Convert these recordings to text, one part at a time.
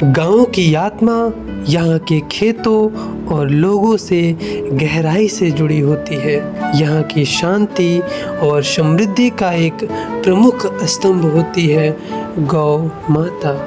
गाँव की आत्मा यहाँ के खेतों और लोगों से गहराई से जुड़ी होती है। यहाँ की शांति और समृद्धि का एक प्रमुख स्तंभ होती है गौ माता।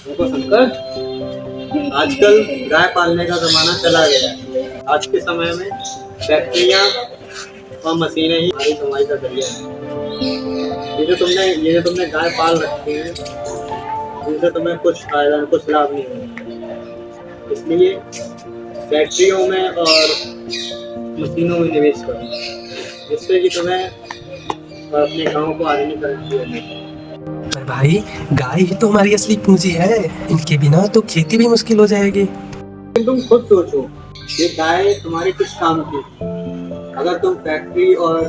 देखो शंकर, आजकल गाय पालने का जमाना चला गया है। आज के समय में फैक्ट्रियाँ और मशीनें ही हमारी कमाई का जरिया है। ये जो तुमने गाय पाल रखी है, इनसे तुम्हें कुछ फायदा कुछ लाभ नहीं होगा। इसलिए फैक्ट्रियों में और मशीनों में निवेश करो, जिससे कि तुम्हें अपने गाँव को आधुनिकरण किया। पर भाई, गाय ही तो हमारी असली पूंजी है। इनके बिना तो खेती भी मुश्किल हो जाएगी। तुम खुद सोचो, ये गाय तुम्हारे किस काम की? अगर तुम फैक्ट्री और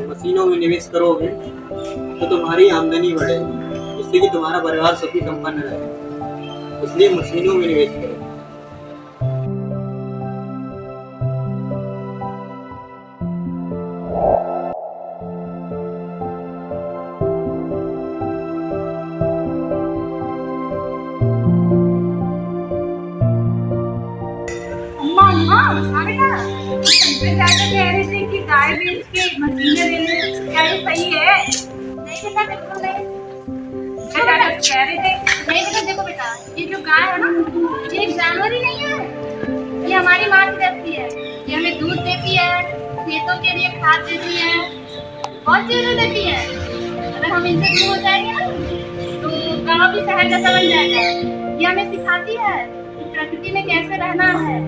मशीनों में निवेश करोगे तो तुम्हारी आमदनी बढ़ेगी, जिससे कि तुम्हारा परिवार सुखी संपन्न रहेगा। इसलिए मशीनों में निवेश करो। जाके कह रहे थे कि गाय बेच के मशीनें ले ले, क्या ये सही है? नहीं बेटा, बिल्कुल नहीं। बेटा कह रहे थे नहीं बेटा, देखो बेटा, ये जो गाय है ना, ये एक जानवर ही नहीं है। ये हमारी माँ की जैसी है। ये हमें दूध देती है, खेतों के लिए खाद देती है, बहुत चीजें देती है। अगर हम इनसे दूर हो जाएंगे ना तो गाँव भी शहर जैसा बन जाएगा। ये हमें सिखाती है कि प्रकृति में कैसे रहना है।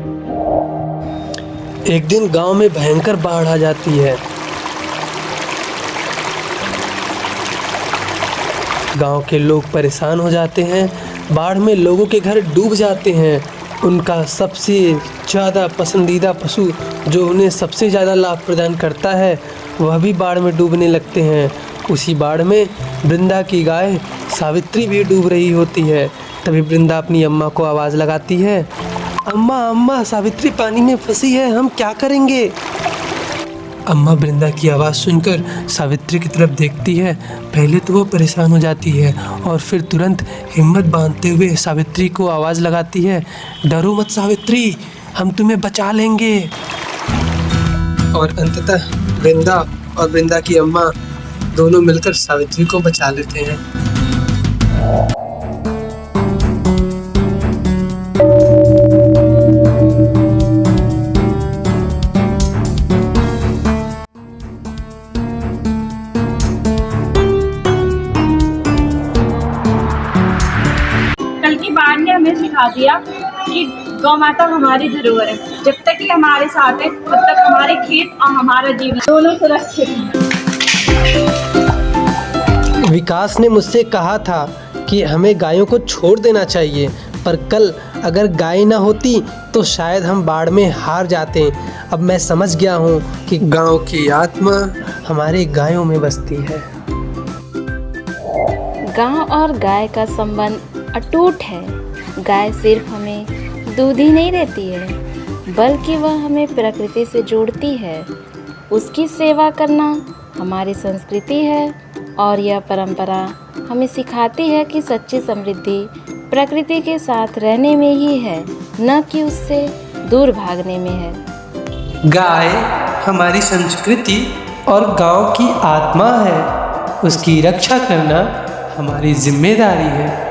एक दिन गांव में भयंकर बाढ़ आ जाती है। गांव के लोग परेशान हो जाते हैं। बाढ़ में लोगों के घर डूब जाते हैं। उनका सबसे ज़्यादा पसंदीदा पशु जो उन्हें सबसे ज़्यादा लाभ प्रदान करता है, वह भी बाढ़ में डूबने लगते हैं। उसी बाढ़ में वृंदा की गाय सावित्री भी डूब रही होती है। तभी वृंदा अपनी अम्मा को आवाज़ लगाती है, अम्मा अम्मा, सावित्री पानी में फंसी है, हम क्या करेंगे? अम्मा वृंदा की आवाज़ सुनकर सावित्री की तरफ देखती है। पहले तो वो परेशान हो जाती है और फिर तुरंत हिम्मत बांधते हुए सावित्री को आवाज़ लगाती है, डरो मत सावित्री, हम तुम्हें बचा लेंगे। और अंततः वृंदा और वृंदा की अम्मा दोनों मिलकर सावित्री को बचा लेते हैं। बाढ़ ने हमें सिखा दिया कि गौ माता हमारी धरोहर है। जब तक ये हमारे साथ है तब तक हमारे खेत और हमारा जीवन दोनों सुरक्षित हैं। विकास ने मुझसे कहा था कि हमें गायों को छोड़ देना चाहिए, पर कल अगर गाय ना होती तो शायद हम बाढ़ में हार जाते। अब मैं समझ गया हूँ कि गांव की आत्मा हमारे गायों में बसती है। गांव और गाय का संबंध अटूट है। गाय सिर्फ हमें दूध ही नहीं देती है, बल्कि वह हमें प्रकृति से जोड़ती है। उसकी सेवा करना हमारी संस्कृति है और यह परंपरा हमें सिखाती है कि सच्ची समृद्धि प्रकृति के साथ रहने में ही है, न कि उससे दूर भागने में है। गाय हमारी संस्कृति और गांव की आत्मा है। उसकी रक्षा करना हमारी जिम्मेदारी है।